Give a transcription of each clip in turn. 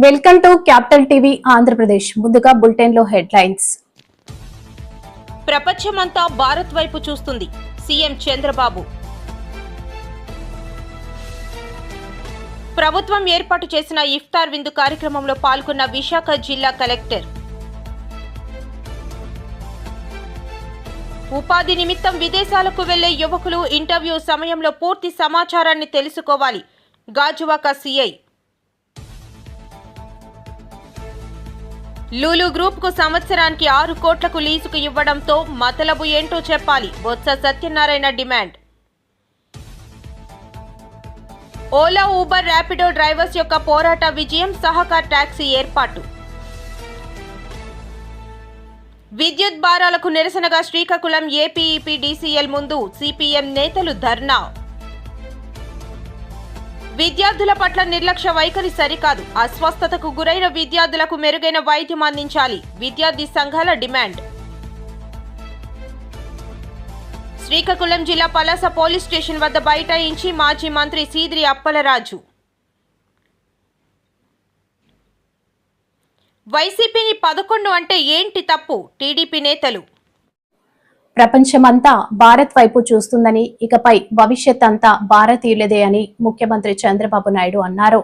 Welcome to capital TV Andhra Pradesh. ముందుగా bulletin లో headlines. ప్రపంచమంతా భారత్ వైపు చూస్తుంది. సీఎం చంద్రబాబు. ప్రభుత్వం ఏర్పాటు చేసిన ఇఫ్తార్ విందు కార్యక్రమంలో పాల్గొన్న విశాఖ జిల్లా కలెక్టర్. ఉపాధి నిమిత్తం విదేశాలకు వెళ్లే యువకులు ఇంటర్వ్యూ సమయంలో పూర్తి సమాచారాన్ని తెలుసుకోవాలి. గాజువాక సీఐ. లూలు గ్రూప్ కు సంవత్సరానికి 6 కోట్లకు లీజుకు ఇవ్వడంతో మతలబు ఏంటో చెప్పాలి. Botsa Satyanarayana demand. Ola, Uber, Rapido drivers యొక్క పోరాట విజయం. సహకార్ టాక్సీ ఏర్పాటు. విద్యుత్ భారాలకు నిరసనగా శ్రీకాకుళం ఏపీఈపీడీసీఎల్ ముందు సిపిఎం నేతలు ధర్నా. విద్యార్థుల పట్ల నిర్లక్ష్య వైఖరి సరికాదు. అస్వస్థతకు గురైన విద్యార్థులకు మెరుగైన వైద్యం అందించాలి. విద్యార్థి సంఘాల డిమాండ్. శ్రీకాకుళం జిల్లా పలాస పోలీస్ స్టేషన్ వద్ద బైఠాయించి మాజీ మంత్రి సీదిరి అప్పలరాజు. వైసీపీని 11 అంటే ఏంటి తప్పు? టీడీపీ నేతలు. ప్రపంచమంతా భారత్ వైపు చూస్తుందని, ఇకపై భవిష్యత్ అంతా భారతీయులదే అని ముఖ్యమంత్రి చంద్రబాబు నాయుడు అన్నారు.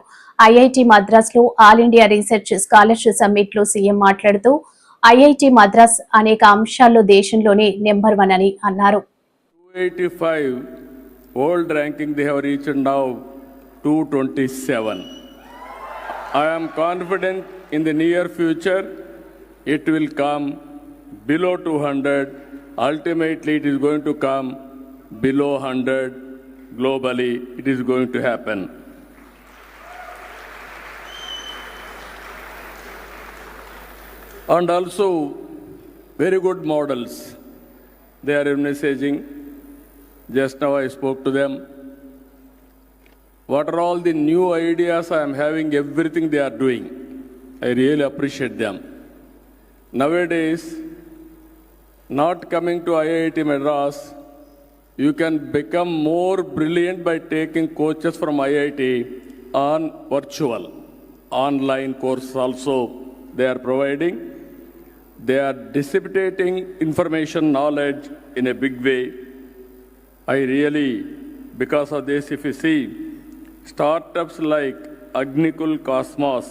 ఐఐటి మద్రాస్ లో all India research scholarship summit లో సీఎం మాట్లాడుతూ ఐఐటి మద్రాస్ అనేక అంశాల్లో దేశంలోనే నెంబర్ 1 అని అన్నారు. 285 world ranking they have reached now 227. I am confident in the near future it will come below 200. Ultimately it is going to come below 100. Globally it is going to happen. And also very good models they are messaging. Just now I spoke to them. What are all the new ideas I am having, everything they are doing. I really appreciate them. Nowadays, not coming to IIT Madras, you can become more brilliant by taking courses from IIT on virtual, online course also they are providing. They are disseminating information, knowledge in a big way. I really, because of this, if you see, startups like Agnikul Cosmos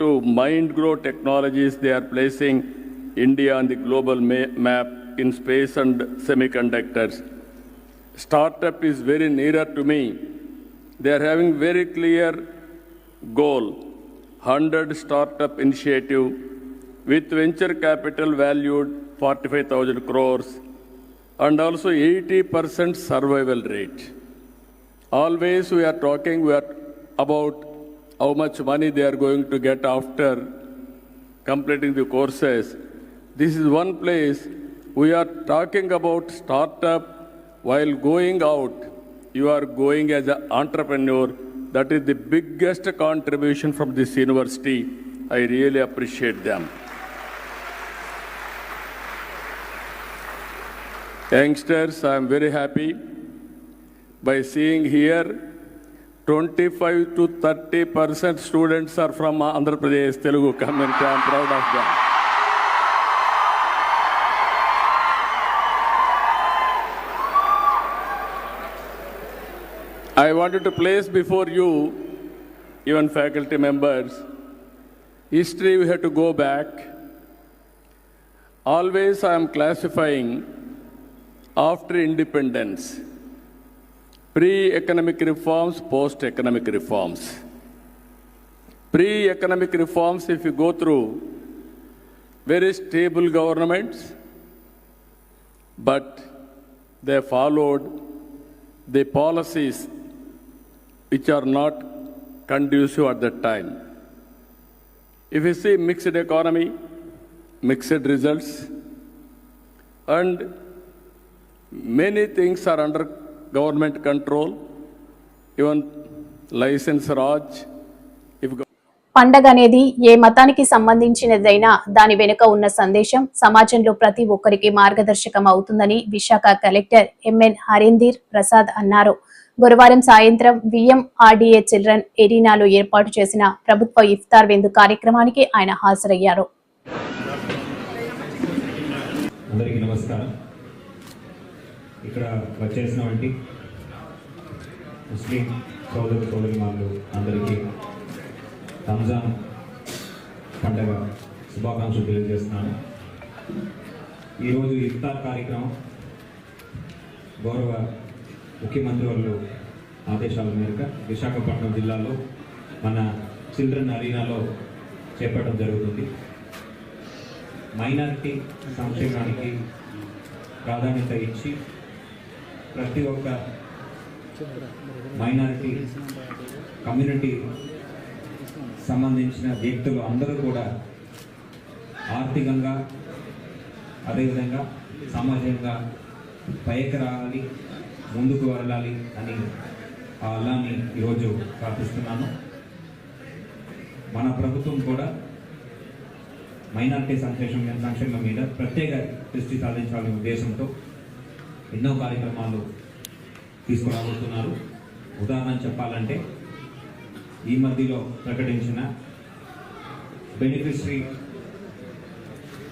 to MindGrow Technologies, they are placing India on the global map in space and semiconductors. Startup is very nearer to me. They are having very clear goal, 100 startup initiative with venture capital valued 45,000 crores and also 80% survival rate. Always we are talking about how much money they are going to get after completing the courses. This is one place we are talking about startup. While going out, you are going as an entrepreneur. That is the biggest contribution from this university. I really appreciate them. Youngsters, I am very happy by seeing here 25 to 30% students are from Andhra Pradesh Telugu community. I am proud of them. I wanted to place before you, even faculty members, history we have to go back. Always I am classifying after independence, pre-economic reforms, post-economic reforms. Pre-economic reforms, if you go through, very stable governments, but they followed the policies which are not conducive at that time. If you see mixed economy, mixed results, and many things are under government control, even license Raj. పండగ అనేది ఏ మతానికి సంబంధించినదైనా దాని వెనుక ఉన్న సందేశం సమాజంలో ప్రతి ఒక్కరికి మార్గదర్శకం అవుతుందని విశాఖ కలెక్టర్ ఎంఎన్ హరీందర్ ప్రసాద్ అన్నారు. గురువారం సాయంత్రం విఎంఆర్డీఏ చిల్డ్రన్ ఎరీనాలో ఏర్పాటు చేసిన ప్రభుత్వ ఇఫ్తార్ విందు కార్యక్రమానికి ఆయన హాజరయ్యారు. అందరికీ నమస్కారం. ఇక్కడ వచ్చేసినటువంటి ముస్లిం సోదరులు అందరికీ రంజాన్ పండగ శుభాకాంక్షలు తెలియజేస్తున్నాను. ఈరోజు ఇఫ్తార్ కార్యక్రమం గౌరవ ముఖ్యమంత్రి వాళ్ళు ఆదేశాల మేరకు విశాఖపట్నం జిల్లాలో మన చిల్డ్రన్ అరీనాలో చేపట్టడం జరుగుతుంది. మైనారిటీ సంక్షేమానికి ప్రాధాన్యత ఇచ్చి ప్రతి ఒక్క మైనారిటీ కమ్యూనిటీ సంబంధించిన వ్యక్తులు అందరూ కూడా ఆర్థికంగా అదేవిధంగా సామాజికంగా పైకి రావాలి, ముందుకు వెళ్ళాలి అని ఆ అల్లాని ఈరోజు ప్రార్థిస్తున్నాను. మన ప్రభుత్వం కూడా మైనారిటీ సంక్షేమం మీద ప్రత్యేక దృష్టి సాధించాలనే ఉద్దేశంతో ఎన్నో కార్యక్రమాలు తీసుకురాబోతున్నారు. ఉదాహరణ చెప్పాలంటే ఈ మధ్యలో ప్రకటించిన బెనిఫిషరీ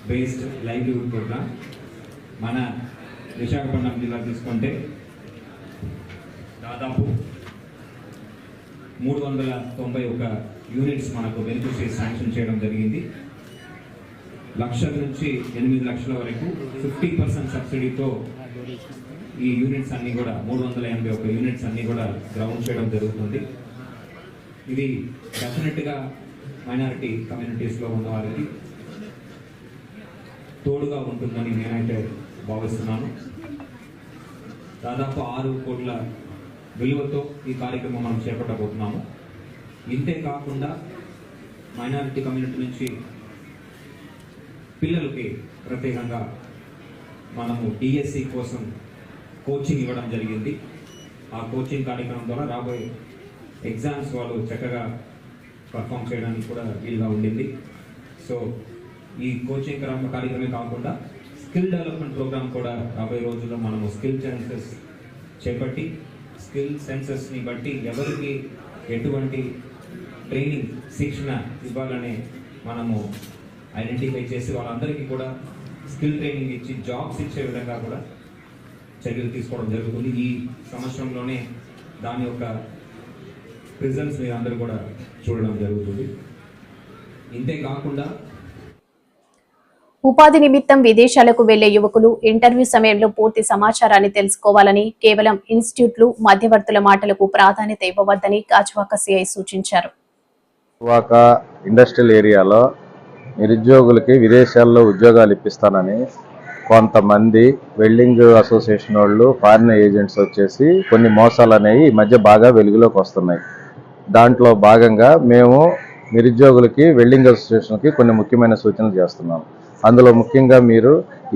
బేస్డ్ లైవ్లీహుడ్ ప్రోగ్రామ్ మన విశాఖపట్నం జిల్లా తీసుకుంటే దాదాపు 391 యూనిట్స్ మనకు బెనిఫిషరీ శాంక్షన్ చేయడం జరిగింది. 1,00,000 నుంచి 8 లక్షల వరకు 50% సబ్సిడీతో ఈ యూనిట్స్ అన్నీ కూడా 381 యూనిట్స్ అన్నీ కూడా గ్రౌండ్ చేయడం జరుగుతుంది. ఇది డెఫినెట్గా మైనారిటీ కమ్యూనిటీస్లో ఉన్న వారికి తోడుగా ఉంటుందని నేనైతే భావిస్తున్నాను. దాదాపు 6 కోట్ల విలువతో ఈ కార్యక్రమం మనం చేపట్టబోతున్నాము. ఇంతే కాకుండా మైనారిటీ కమ్యూనిటీ నుంచి పిల్లలకి ప్రత్యేకంగా మనము డిఎస్సి కోసం కోచింగ్ ఇవ్వడం జరిగింది. ఆ కోచింగ్ కార్యక్రమం ద్వారా రాబోయే ఎగ్జామ్స్ వాళ్ళు చక్కగా పర్ఫామ్ చేయడానికి కూడా వీలుగా ఉండింది. సో ఈ కోచింగ్ కార్యక్రమమే కాకుండా స్కిల్ డెవలప్మెంట్ ప్రోగ్రామ్ కూడా రాబోయే రోజుల్లో మనము స్కిల్ సెన్సెస్ చేపట్టి స్కిల్ సెన్సెస్ని బట్టి ఎవరికి ఎటువంటి ట్రైనింగ్ శిక్షణ ఇవ్వాలనే మనము ఐడెంటిఫై చేసి వాళ్ళందరికీ కూడా స్కిల్ ట్రైనింగ్ ఇచ్చి జాబ్స్ ఇచ్చే విధంగా కూడా చర్యలు తీసుకోవడం జరుగుతుంది. ఈ సంవత్సరంలోనే దాని యొక్క రిజల్ట్స్ మీరు అందరూ కూడా చూడడం జరుగుతుంది. ఇంతే కాకుండా ఉపాధి నిమిత్తం విదేశాలకు వెళ్లే యువకులు ఇంటర్వ్యూ సమయంలో పూర్తి సమాచారాన్ని తెలుసుకోవాలని, కేవలం ఇన్స్టిట్యూట్లు మధ్యవర్తుల మాటలకు ప్రాధాన్యత ఇవ్వవద్దని గాజువాక సిఐ సూచించారు. గాజువాక ఇండస్ట్రియల్ ఏరియాలో నిరుద్యోగులకి విదేశాల్లో ఉద్యోగాలు ఇప్పిస్తానని కొంతమంది వెల్డింగ్ అసోసియేషన్ వాళ్ళు, ఫారిన్ ఏజెంట్స్ వచ్చేసి కొన్ని మోసాలు అనేవి ఈ మధ్య బాగా వెలుగులోకి వస్తున్నాయి. దాంట్లో భాగంగా మేము నిరుద్యోగులకి వెల్డింగ్ అసోసియేషన్కి కొన్ని ముఖ్యమైన సూచనలు చేస్తున్నాం. అందులో ముఖ్యంగా మీరు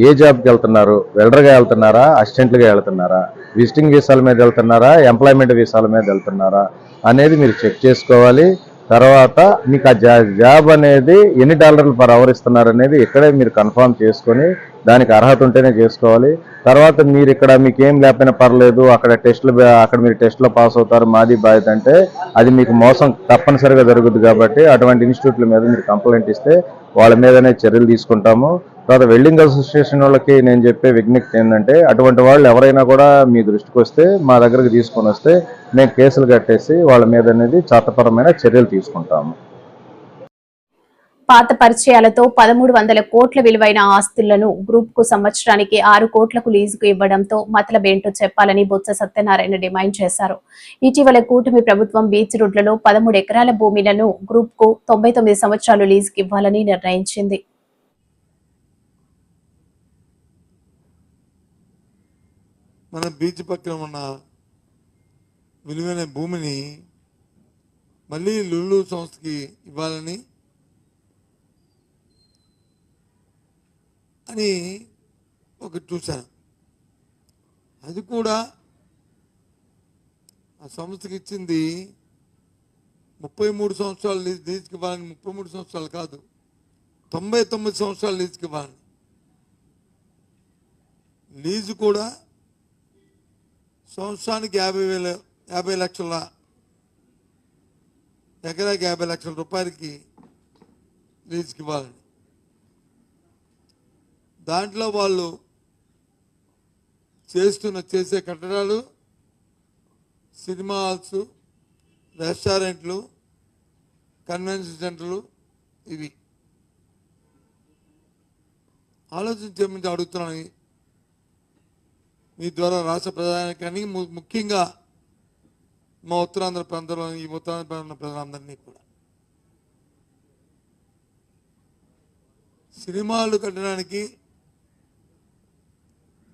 ఏ జాబ్కి వెళ్తున్నారు, వెల్డర్గా వెళ్తున్నారా, అసిస్టెంట్లుగా వెళ్తున్నారా, విజిటింగ్ వీసాల మీద వెళ్తున్నారా, ఎంప్లాయ్మెంట్ వీసాల మీద వెళ్తున్నారా అనేది మీరు చెక్ చేసుకోవాలి. తర్వాత మీకు ఆ జాబ్ అనేది ఎన్ని డాలర్లు పర్ అవర్ ఇస్తున్నారు అనేది ఇక్కడే మీరు కన్ఫర్మ్ చేసుకొని దానికి అర్హత ఉంటేనే చేసుకోవాలి. తర్వాత మీరు ఇక్కడ మీకు ఏం లేకపోయినా పర్లేదు, అక్కడ మీరు టెస్ట్లో పాస్ అవుతారు, మాది బాధ్యత అంటే అది మీకు మోసం తప్పనిసరిగా జరుగుతుంది. కాబట్టి అటువంటి ఇన్స్టిట్యూట్ల మీద మీరు కంప్లైంట్ ఇస్తే వాళ్ళ మీదనే చర్యలు తీసుకుంటాము. తర్వాత వెల్డింగ్ అసోసియేషన్ వాళ్ళకి నేను చెప్పే విజ్ఞప్తి ఏంటంటే, అటువంటి వాళ్ళు ఎవరైనా కూడా మీ దృష్టికి వస్తే మా దగ్గరకు తీసుకొని వస్తే మేము కేసులు కట్టేసి వాళ్ళ మీద అనేది చట్టపరమైన చర్యలు తీసుకుంటాము. పాత పరిచయాలతో 1,300 కోట్ల విలువైన ఆస్తులను గ్రూప్ కు సంవత్సరానికి 6 కోట్లకు లీజుకు ఇవ్వడంతో మతలబేంటో చెప్పాలని బొత్స సత్యనారాయణ డిమాండ్ చేశారు. ఇటీవల కూటమి ప్రభుత్వం బీచ్ రోడ్లలో 13 ఎకరాల భూమిలను గ్రూప్ కు 99 సంవత్సరాలు లీజుకు ఇవ్వాలని నిర్ణయించింది. మన బీచ్ పక్కన ఉన్న విలువైన భూమిని మళ్ళీ లులు సంస్థకి ఇవ్వాలని అని ఒకటి చూశాను. అది కూడా ఆ సంస్థకి ఇచ్చింది 33 సంవత్సరాలు లీజుకి ఇవ్వాలని. 33 సంవత్సరాలు కాదు, 99 సంవత్సరాలు లీజుకి ఇవ్వాలని. లీజు కూడా సంవత్సరానికి 50,000 ఎకరాకి 50 లక్షల రూపాయలకి లీజుకి ఇవ్వాలని. దాంట్లో వాళ్ళు చేసే కట్టడాలు, సినిమా హాల్స్, రెస్టారెంట్లు, కన్వెన్షన్ సెంటర్లు, ఇవి ఆలోచించేమని అడుగుతున్నాను మీ ద్వారా రాష్ట్ర ప్రధానికాన్ని, ముఖ్యంగా మా ఉత్తరాంధ్ర ప్రాంతంలో ఈ ఉత్తరాంధ్ర ప్రాంత ప్రజలందరినీ కూడా. సినిమాలు కట్టడానికి,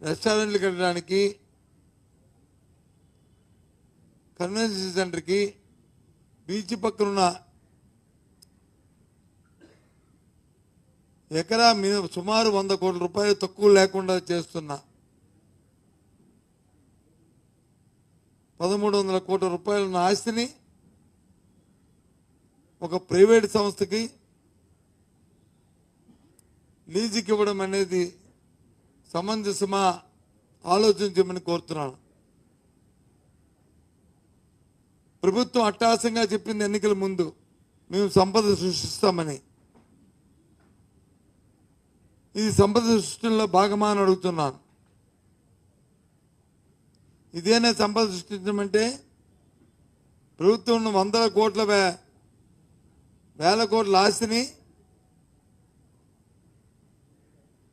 రెస్టారెంట్లు కట్టడానికి, కన్వెన్షన్ సెంటర్కి, బీచ్ పక్కనున్న ఎకరా సుమారు 100 కోట్ల రూపాయలు తక్కువ లేకుండా చేస్తున్న 1300 కోట్ల రూపాయల ఆస్తిని ఒక ప్రైవేట్ సంస్థకి లీజుకి ఇవ్వడం అనేది సమంజసమా ఆలోచించమని కోరుతున్నాను. ప్రభుత్వం అట్టహాసంగా చెప్పింది ఎన్నికల ముందు మేము సంపద సృష్టిస్తామని. ఇది సంపద సృష్టిలో భాగమా అని అడుగుతున్నాను. ఇదేనా సంపద సృష్టించమంటే? ప్రభుత్వం 100 కోట్ల వేల కోట్ల ఆస్తిని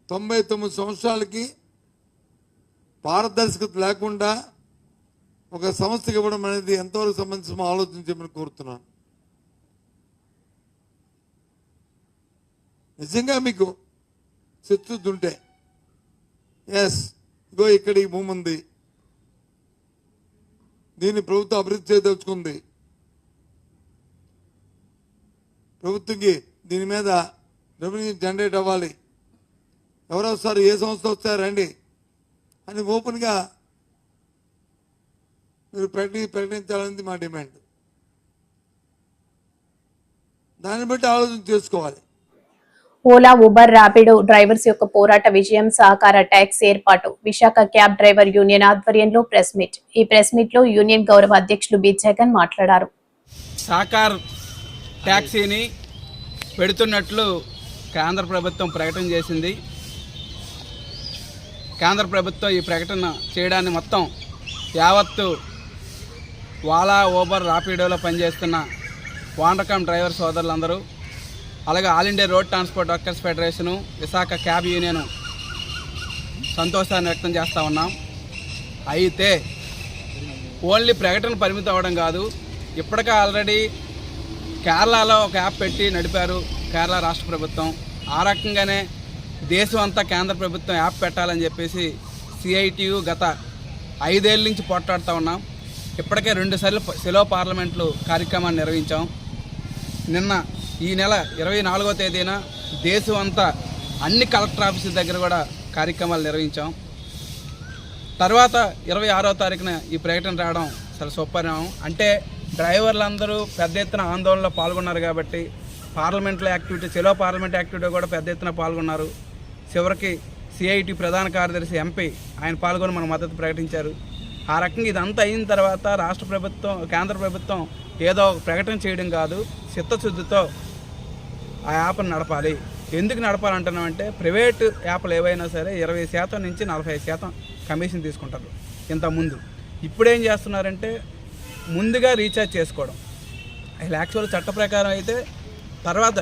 99 సంవత్సరాలకి పారదర్శకత లేకుండా ఒక సంస్థకి ఇవ్వడం అనేది ఎంతవరకు సంబంధించి ఆలోచించమని కోరుతున్నాను. నిజంగా మీకు చిత్తశుద్ధి ఉంటే, ఇగో ఇక్కడ ఈ భూమి ఉంది, దీన్ని ప్రభుత్వం అభివృద్ధి చేయదలుచుకుంది, ప్రభుత్వంకి దీని మీద రెవెన్యూ జనరేట్ అవ్వాలి, ఎవరు వస్తారు, ఏ సంస్థ వస్తారు రండి అని ఓపెన్గా మీరు ప్రకటించాలనేది మా డిమాండ్. దాన్ని బట్టి ఆలోచన చేసుకోవాలి. ఓలా, ఉబర్, ర్యాపిడో డ్రైవర్స్ యొక్క పోరాట విజయం, సహకార ట్యాక్స్ ఏర్పాటు. విశాఖ క్యాబ్ డ్రైవర్ యూనియన్ ఆధ్వర్యంలో ప్రెస్ మీట్. ఈ ప్రెస్ మీట్ లో యూనియన్ గౌరవ అధ్యక్షులు బి జగన్ మాట్లాడారు. సహకార్ ట్యాక్సీని పెడుతున్నట్లు కేంద్ర ప్రభుత్వం ప్రకటన చేసింది. కేంద్ర ప్రభుత్వం ఈ ప్రకటన చేయడాన్ని మొత్తం యావత్తు ఓలా, ఊబర్, ర్యాపిడోలో పనిచేస్తున్న వాండకం డ్రైవర్ సోదరులందరూ, అలాగే all India road transport workers federation, Visakha cab union సంతోషాన్ని వ్యక్తం చేస్తూ ఉన్నాం. అయితే ఓన్లీ ప్రకటన పరిమితం అవ్వడం కాదు, ఇప్పటికే ఆల్రెడీ కేరళలో ఒక యాప్ పెట్టి నడిపారు కేరళ రాష్ట్ర ప్రభుత్వం. ఆ రకంగానే దేశం అంతా కేంద్ర ప్రభుత్వం యాప్ పెట్టాలని చెప్పేసి సిఐటియు గత 5 ఏళ్ళ నుంచి పోట్లాడుతూ ఉన్నాం. ఇప్పటికే 2 సార్లు సెలో పార్లమెంట్లు కార్యక్రమాన్ని నిర్వహించాం. నిన్న ఈ నెల 24వ తేదీన దేశం అంతా అన్ని కలెక్టర్ ఆఫీసుల దగ్గర కూడా కార్యక్రమాలు నిర్వహించాం. తర్వాత 26వ తారీఖున ఈ ప్రకటన రావడం చాలా సుపరిణామం. అంటే డ్రైవర్లందరూ పెద్ద ఎత్తున ఆందోళనలో పాల్గొన్నారు కాబట్టి పార్లమెంట్లో యాక్టివిటీ, సెలో పార్లమెంట్ యాక్టివిటీ కూడా పెద్ద ఎత్తున పాల్గొన్నారు. చివరికి సిఐటి ప్రధాన కార్యదర్శి ఎంపీ ఆయన పాల్గొని మన మద్దతు ప్రకటించారు. ఆ రకంగా ఇదంతా అయిన తర్వాత రాష్ట్ర ప్రభుత్వం, కేంద్ర ప్రభుత్వం ఏదో ప్రకటన చేయడం కాదు, చిత్తశుద్ధితో ఆ యాప్ను నడపాలి. ఎందుకు నడపాలంటున్నామంటే ప్రైవేటు యాప్లు ఏవైనా సరే 20% నుంచి 45% కమిషన్ తీసుకుంటారు ఇంతకుముందు. ఇప్పుడేం చేస్తున్నారంటే ముందుగా రీఛార్జ్ చేసుకోవడం. అసలు యాక్చువల్ చట్ట ప్రకారం అయితే తర్వాత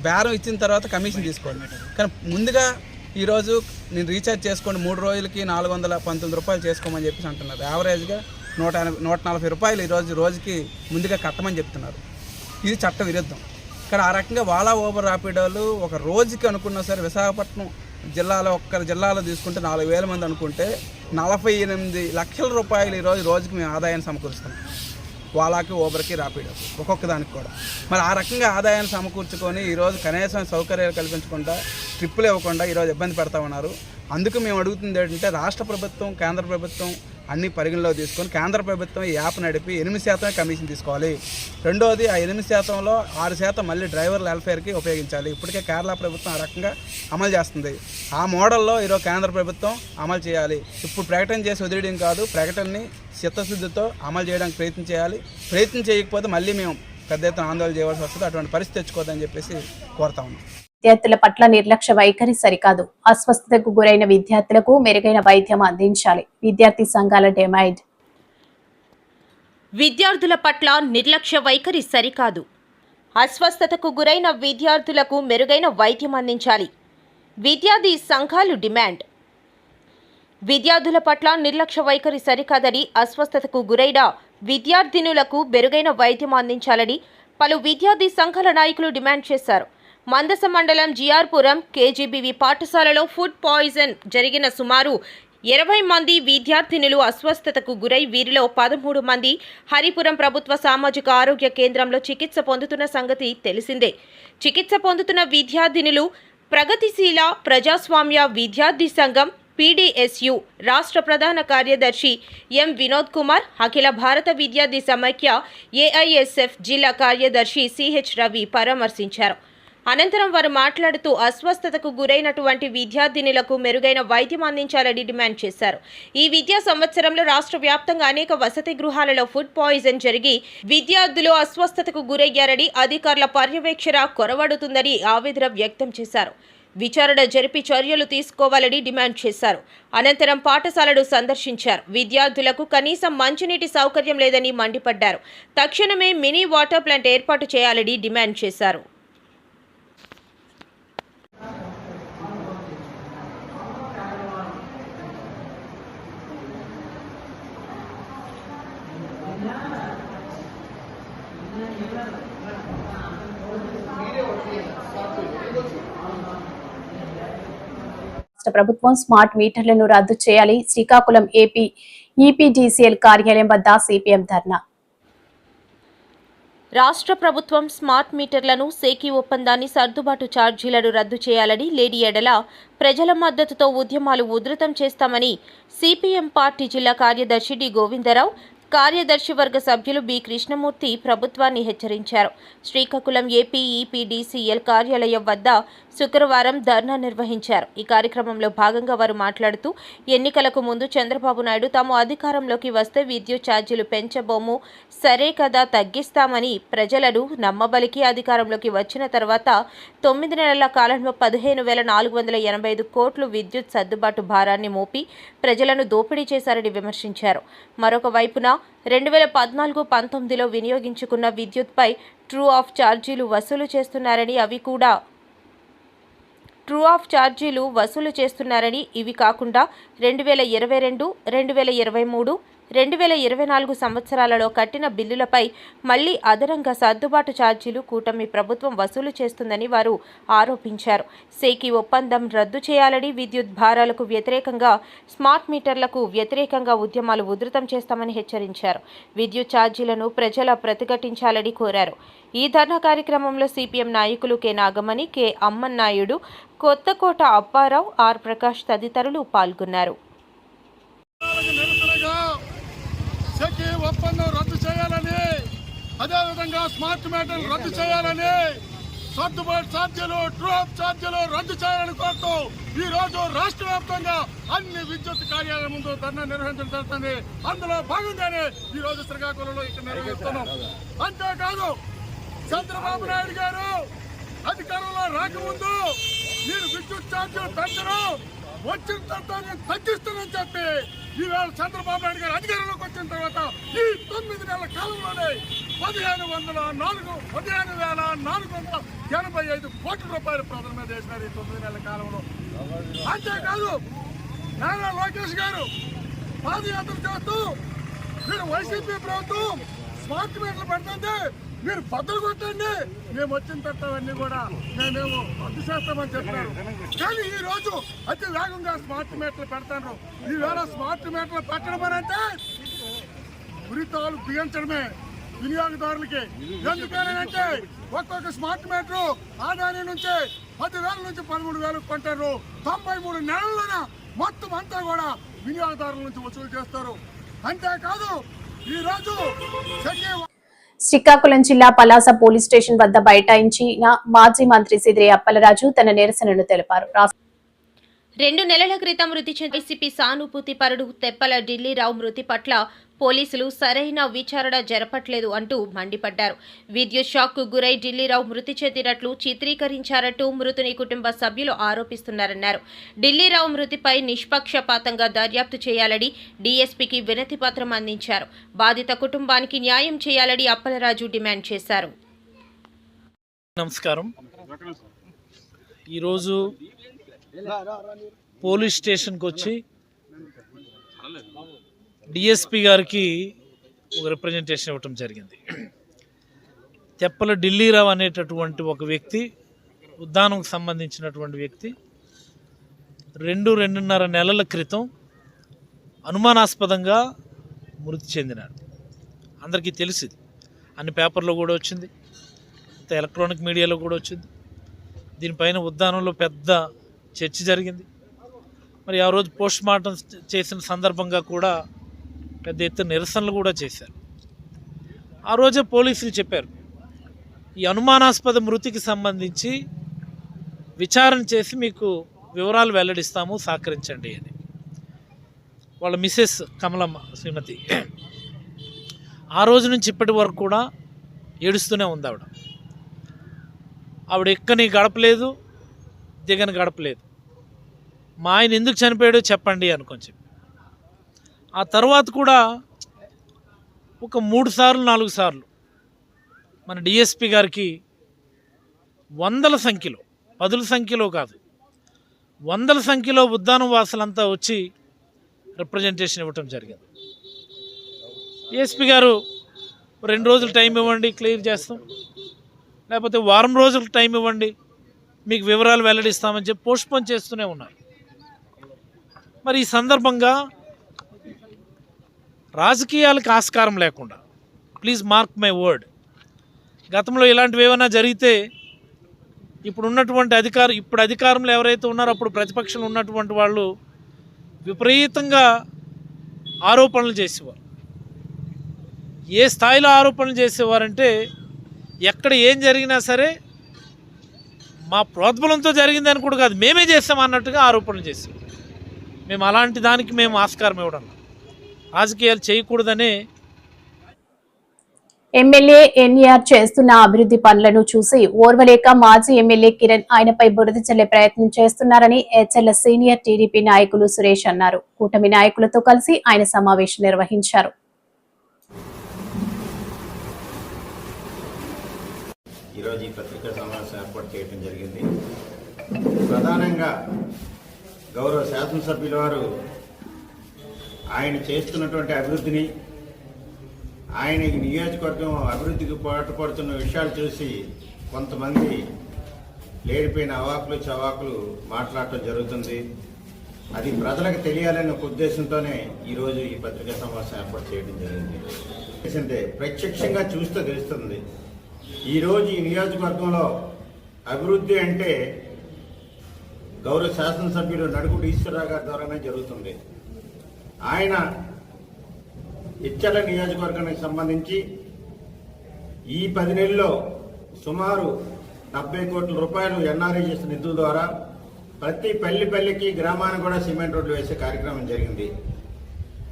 బేరం ఇచ్చిన తర్వాత కమిషన్ తీసుకోవడం, కానీ ముందుగా ఈరోజు నేను రీఛార్జ్ చేసుకోండి 3 రోజులకి 419 రూపాయలు చేసుకోమని చెప్పేసి అంటున్నారు. యావరేజ్గా 140 రూపాయలు ఈరోజు రోజుకి ముందుగా కట్టమని చెప్తున్నారు. ఇది చట్ట విరుద్ధం. ఇక్కడ ఆ రకంగా ఓలా, ఊబర్, ర్యాపిడోలు ఒక రోజుకి అనుకున్నా సరే విశాఖపట్నం జిల్లాలో ఒక్క జిల్లాలో తీసుకుంటే 4,000 మంది అనుకుంటే 48 లక్షల రూపాయలు ఈరోజు రోజుకి మేము ఆదాయాన్ని సమకూరుస్తున్నాం. ఓలాకి, ఊబర్కి, ర్యాపిడోకి ఒక్కొక్క దానికి కూడా. మరి ఆ రకంగా ఆదాయాన్ని సమకూర్చుకొని ఈరోజు కనీసం సౌకర్యాలు కల్పించకుండా, ట్రిప్పులు ఇవ్వకుండా ఈరోజు ఇబ్బంది పెడతా ఉన్నారు. అందుకు మేము అడుగుతుంది ఏంటంటే రాష్ట్ర ప్రభుత్వం, కేంద్ర ప్రభుత్వం అన్ని పరిగణలో తీసుకొని కేంద్ర ప్రభుత్వం ఈ యాప్ నడిపి 8% కమిషన్ తీసుకోవాలి. రెండోది ఆ 8%లో 6% మళ్ళీ డ్రైవర్ల వెల్ఫేర్కి ఉపయోగించాలి. ఇప్పటికే కేరళ ప్రభుత్వం ఆ రకంగా అమలు చేస్తుంది. ఆ మోడల్లో ఈరోజు కేంద్ర ప్రభుత్వం అమలు చేయాలి. ఇప్పుడు ప్రకటన చేసి వదిలేయడం కాదు, ప్రకటనని చిత్తశుద్ధితో అమలు చేయడానికి ప్రయత్నం చేయాలి. ప్రయత్నం చేయకపోతే మళ్ళీ మేము పెద్ద ఎత్తున ఆందోళన చేయవలసి వస్తుంది. అటువంటి పరిస్థితి తెచ్చుకోవద్దని చెప్పేసి కోరుతా ఉన్నాం. విద్యార్థుల పట్ల నిర్లక్ష్య వైఖరి సరికాదు. అస్వస్థతకు గురైన విద్యార్థులకు మెరుగైన వైద్యం అందించాలి. విద్యార్థి సంఘాల డిమాండ్. విద్యార్థుల పట్ల నిర్లక్ష్య వైఖరి సరికాదు. అస్వస్థతకు గురైన విద్యార్థులకు మెరుగైన వైద్యం అందించాలి. విద్యార్థి సంఘాలు డిమాండ్. విద్యార్థుల పట్ల నిర్లక్ష్య వైఖరి సరికాదని, అస్వస్థతకు గురైన విద్యార్థినులకు మెరుగైన వైద్యం అందించాలని పలు విద్యార్థి సంఘాల నాయకులు డిమాండ్ చేశారు. మందస మండలం జిఆర్పురం కేజీబీవీ పాఠశాలలో ఫుడ్ పాయిజన్ జరిగిన సుమారు 20 మంది విద్యార్థినులు అస్వస్థతకు గురై వీరిలో 13 మంది హరిపురం ప్రభుత్వ సామాజిక ఆరోగ్య కేంద్రంలో చికిత్స పొందుతున్న సంగతి తెలిసిందే. చికిత్స పొందుతున్న విద్యార్థినులు ప్రగతిశీల ప్రజాస్వామ్య విద్యార్థి సంఘం పీడీఎస్యు రాష్ట్ర ప్రధాన కార్యదర్శి ఎం వినోద్ కుమార్, అఖిల భారత విద్యార్థి సమైక్య ఏఐఎస్ఎఫ్ జిల్లా కార్యదర్శి సిహెచ్ రవి పరామర్శించారు. అనంతరం వారు మాట్లాడుతూ అస్వస్థతకు గురైనటువంటి విద్యార్థినులకు మెరుగైన వైద్యం అందించాలని డిమాండ్ చేశారు. ఈ విద్యా సంవత్సరంలో రాష్ట్ర వ్యాప్తంగా అనేక వసతి గృహాలలో ఫుడ్ పాయిజన్ జరిగి విద్యార్థులు అస్వస్థతకు గురయ్యారని, అధికారుల పర్యవేక్షణ కొరవడుతుందని ఆవేదన వ్యక్తం చేశారు. విచారణ జరిపి చర్యలు తీసుకోవాలని డిమాండ్ చేశారు. అనంతరం పాఠశాలను సందర్శించారు. విద్యార్థులకు కనీసం మంచినీటి సౌకర్యం లేదని మండిపడ్డారు. తక్షణమే మినీ వాటర్ ప్లాంట్ ఏర్పాటు చేయాలని డిమాండ్ చేశారు. ప్రభుత్వం స్మార్ట్ మీటర్లను రద్దు చేయాలి. శ్రీకాకుళం ఏపీ ఈపీడీసీఎల్ కార్యాలయం వద్ద సిపిఎం ధర్నా. రాష్ట్ర ప్రభుత్వం స్మార్ట్ మీటర్లను, సేకీ ఒప్పందాన్ని, సర్దుబాటు ఛార్జీలను రద్దు చేయాలని, లేని ఎడల ప్రజల మద్దతుతో ఉద్యమాలు ఉధృతం చేస్తామని సిపిఎం పార్టీ జిల్లా కార్యదర్శి డి గోవిందరావు, కార్యదర్శి వర్గ సభ్యులు బి కృష్ణమూర్తి ప్రభుత్వాన్ని హెచ్చరించారు. శ్రీకాకుళం ఏపీ ఈపీడీసీఎల్ కార్యాలయం వద్ద శుక్రవారం ధర్నా నిర్వహించారు. ఈ కార్యక్రమంలో భాగంగా వారు మాట్లాడుతూ ఎన్నికలకు ముందు చంద్రబాబు నాయుడు తాము అధికారంలోకి వస్తే విద్యుత్ ఛార్జీలు పెంచబోము, సరే కదా తగ్గిస్తామని ప్రజలను నమ్మబలికి అధికారంలోకి వచ్చిన తర్వాత 9 నెలల కాలంలో 15,485 కోట్లు విద్యుత్ సర్దుబాటు భారాన్ని మోపి ప్రజలను దోపిడీ చేశారని విమర్శించారు. మరొక వైపున 2014-19లో వినియోగించుకున్న విద్యుత్పై ట్రూ ఆఫ్ ఛార్జీలు వసూలు చేస్తున్నారని, ఇవి కాకుండా 2022, 2023, 2024 సంవత్సరాలలో కట్టిన బిల్లులపై మళ్లీ అదనంగా సర్దుబాటు ఛార్జీలు కూటమి ప్రభుత్వం వసూలు చేస్తుందని వారు ఆరోపించారు. సేకీ ఒప్పందం రద్దు చేయాలని, విద్యుత్ భారాలకు వ్యతిరేకంగా, స్మార్ట్ మీటర్లకు వ్యతిరేకంగా ఉద్యమాలు ఉధృతం చేస్తామని హెచ్చరించారు. విద్యుత్ ఛార్జీలను ప్రజల ప్రతిఘటించాలని కోరారు. ఈ ధర్నా కార్యక్రమంలో సిపిఎం నాయకులు K Nagamani, K Ammannaidu, Kothakota Apparao, R Prakash తదితరులు పాల్గొన్నారు. సెకీ ఒప్పందం రద్దు చేయాలని, అదేవిధంగా స్మార్ట్ మీటర్లు రద్దు చేయాలని, సర్దుబాటు ఛార్జీలు, ట్రూ ఆఫ్ ఛార్జీలు రద్దు చేయాలని కోరుతూ ఈ రోజు రాష్ట్ర వ్యాప్తంగా అన్ని విద్యుత్ కార్యాలయం ముందు ధర్నా నిర్వహించడం జరుగుతుంది. అందులో భాగంగానే ఈ రోజు శ్రీకాకుళంలో ఇక్కడ నిర్వహిస్తున్నాం. అంతేకాదు చంద్రబాబు నాయుడు గారు అధికారంలో రాకముందు మీరు విద్యుత్ ఛార్జీలు పెంచరు, వచ్చిన తర్వాత నేను తగ్గిస్తానని చెప్పి ఈవేళ చంద్రబాబు నాయుడు గారు అధికారంలోకి వచ్చిన తర్వాత ఈ 9 నెలల కాలంలోనే 15,485 కోట్ల రూపాయలు ప్రజల మీద వేసినారు ఈ 9 నెలల కాలంలో. అంతేకాదు నారా లోకేష్ గారు పాదయాత్ర చేస్తూ మీరు వైసీపీ ప్రభుత్వం స్మార్ట్ మీటర్లు పెడుతుంది, మీరు బద్దలు కొట్టండి, మేము వచ్చిన తట్టవన్నీ కూడా మేమేమో రద్దు చేస్తామని చెప్తారు. కానీ ఈ రోజు అతి వేగంగా స్మార్ట్ మీటర్లు పెడతారు. ఈవేళ స్మార్ట్ మీటర్లు పెట్టడం అంటే ఉరితాలు బిగించడమే వినియోగదారులకి. ఎందుకనంటే ఒక్కొక్క స్మార్ట్ మీటర్ ఆదాయం నుంచి 10,000 నుంచి 13,000 కొంటారు. 93 నెలల్లోన మొత్తం అంతా కూడా వినియోగదారుల నుంచి వసూలు చేస్తారు. అంతేకాదు ఈరోజు సఖీ శ్రీకాకుళం జిల్లా పలాస పోలీస్ స్టేషన్ వద్ద బైఠాయించిన మాజీ మంత్రి సిదిరి అప్పలరాజు తన నిరసనను తెలిపారు. 2 నెలల క్రితం మృతి చెందిన వైసీపీ సానుభూతి పరుడు తెప్పల ఢిల్లీరావు మృతి పట్ల పోలీసులు సరైన విచారణ జరపట్లేదు అంటూ మండిపడ్డారు. విద్యుత్ షాక్కు గురై ఢిల్లీరావు మృతి చెందినట్లు చిత్రీకరించారంటూ మృతుని కుటుంబ సభ్యులు ఆరోపిస్తున్నారన్నారు. ఢిల్లీరావు మృతిపై నిష్పక్షపాతంగా దర్యాప్తు చేయాలని డీఎస్పీకి వినతి పత్రం అందించారు. బాధిత కుటుంబానికి న్యాయం చేయాలని అప్పలరాజు డిమాండ్ చేశారు. నమస్కారం. ఈరోజు పోలీస్ స్టేషన్కి వచ్చి డిఎస్పి గారికి ఒక రిప్రజెంటేషన్ ఇవ్వటం జరిగింది. తెప్పల ఢిల్లీరావు అనేటటువంటి ఒక వ్యక్తి, ఉద్దానంకు సంబంధించినటువంటి వ్యక్తి 2-2.5 నెలల క్రితం అనుమానాస్పదంగా మృతి చెందినాడు. అందరికీ తెలిసింది, అన్ని పేపర్లో కూడా వచ్చింది, ఎలక్ట్రానిక్ మీడియాలో కూడా వచ్చింది. దీనిపైన ఉద్దానంలో పెద్ద చర్చ జరిగింది. మరి ఆ రోజు పోస్ట్ మార్టం చేసిన సందర్భంగా కూడా పెద్ద ఎత్తున నిరసనలు కూడా చేశారు. ఆ రోజే పోలీసులు చెప్పారు, ఈ అనుమానాస్పద మృతికి సంబంధించి విచారణ చేసి మీకు వివరాలు వెల్లడిస్తాము, సహకరించండి అని. వాళ్ళ మిసెస్ కమలమ్మ శ్రీమతి ఆ రోజు నుంచి ఇప్పటి వరకు కూడా ఏడుస్తూనే ఉంది. ఆవిడ ఎక్కని గడపలేదు, దిగని గడపలేదు. మా ఆయన ఎందుకు చనిపోయాడో చెప్పండి అనుకొని చెప్పి ఆ తర్వాత కూడా ఒక 3-4 సార్లు మన డిఎస్పి గారికి వందల సంఖ్యలో, 10ల సంఖ్యలో కాదు, వందల సంఖ్యలో ఉద్దానం వాసులంతా వచ్చి రిప్రజెంటేషన్ ఇవ్వటం జరిగింది. డిఎస్పి గారు 2 రోజులు టైం ఇవ్వండి, క్లియర్ చేస్తాం, లేకపోతే వారం రోజులు టైం ఇవ్వండి, మీకు వివరాలు వెల్లడిస్తామని చెప్పి పోస్ట్పోన్ చేస్తూనే ఉన్నారు. మరి ఈ సందర్భంగా రాజకీయాలకు ఆస్కారం లేకుండా, ప్లీజ్ మార్క్ మై వర్డ్, గతంలో ఇలాంటివి ఏమైనా జరిగితే ఇప్పుడు అధికారంలో ఎవరైతే ఉన్నారో అప్పుడు ప్రతిపక్షంలో ఉన్నటువంటి వాళ్ళు విపరీతంగా ఆరోపణలు చేసేవారు. ఏ స్థాయిలో ఆరోపణలు చేసేవారంటే ఎక్కడ ఏం జరిగినా సరే మా ప్రోద్బలంతో జరిగిందని కూడా కాదు, మేమే చేస్తాం అన్నట్టుగా ఆరోపణలు చేసాం. మేము అలాంటి దానికి మేము ఆస్కారం ఇవ్వడం, రాజకీయాలు చేయకూడదనే. ఎమ్మెల్యే ఎన్ఆర్ చేస్తున్న అభివృద్ధి పనులను చూసి ఓర్వలేక మాజీ ఎమ్మెల్యే కిరణ్ ఆయనపై బురద చల్లే ప్రయత్నం చేస్తున్నారని హెచ్ఎల్ సీనియర్ టీడీపీ నాయకులు సురేష్ అన్నారు. కూటమి నాయకులతో కలిసి ఆయన సమావేశం నిర్వహించారు. ఈరోజు ఈ పత్రికా సమావేశం ఏర్పాటు చేయడం జరిగింది. ప్రధానంగా గౌరవ శాసనసభ్యుల వారు ఆయన చేస్తున్నటువంటి అభివృద్ధిని, ఆయన ఈ నియోజకవర్గం అభివృద్ధికి పాటుపడుతున్న విషయాలు చూసి కొంతమంది లేడిపోయిన అవాకులు చవాకులు మాట్లాడటం జరుగుతుంది. అది ప్రజలకు తెలియాలనే ఒక ఉద్దేశంతోనే ఈరోజు ఈ పత్రికా సమావేశం ఏర్పాటు చేయడం జరిగింది. ప్రత్యక్షంగా చూస్తే తెలుస్తుంది, ఈరోజు ఈ నియోజకవర్గంలో అభివృద్ధి అంటే గౌరవ శాసనసభ్యులు నడుగుడు ఈశ్వరరావు గారి ద్వారానే జరుగుతుంది. ఆయన ఇచ్చల నియోజకవర్గానికి సంబంధించి ఈ 10 నెలల్లో సుమారు 70 కోట్ల రూపాయలు ఎన్ఆర్ఈఎస్ నిధుల ద్వారా ప్రతి పల్లికి గ్రామానికి కూడా సిమెంట్ రోడ్లు వేసే కార్యక్రమం జరిగింది.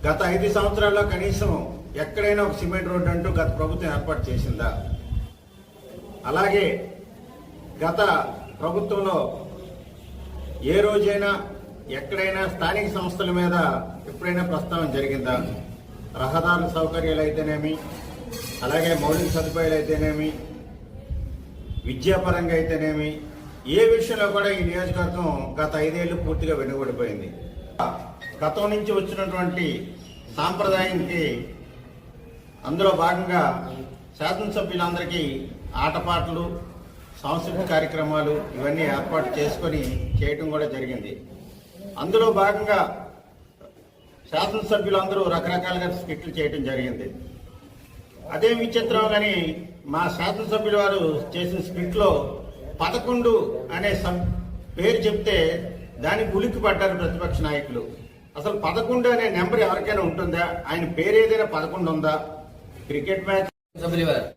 గత 5 సంవత్సరాల్లో కనీసం ఎక్కడైనా ఒక సిమెంట్ రోడ్డు అంటూ గత ప్రభుత్వం ఏర్పాటు చేసిందా? అలాగే గత ప్రభుత్వంలో ఏ రోజైనా ఎక్కడైనా స్థానిక సంస్థల మీద ఎప్పుడైనా ప్రస్తావన జరిగిందా? రహదారుల సౌకర్యాలు అయితేనేమి, అలాగే మౌలిక సదుపాయాలు అయితేనేమి, విద్యాపరంగా అయితేనేమి, ఏ విషయంలో కూడా ఈ నియోజకవర్గం గత 5 ఏళ్లు పూర్తిగా వెనుకబడిపోయింది. గతం నుంచి వచ్చినటువంటి సాంప్రదాయానికి అందులో భాగంగా శాసనసభ్యులందరికీ ఆటపాటలు, సాంస్కృతిక కార్యక్రమాలు ఇవన్నీ ఏర్పాటు చేసుకొని చేయటం కూడా జరిగింది. అందులో భాగంగా శాసనసభ్యులందరూ రకరకాలుగా స్కిట్లు చేయటం జరిగింది. అదే విచిత్రం కానీ మా శాసనసభ్యుల వారు చేసిన స్కిట్లో 11 అనే పేరు చెప్తే దానికి ఉలిక్కి పడ్డారు ప్రతిపక్ష నాయకులు. అసలు 11 అనే నెంబర్ ఎవరికైనా ఉంటుందా? ఆయన పేరు ఏదైనా 11 ఉందా? Cricket match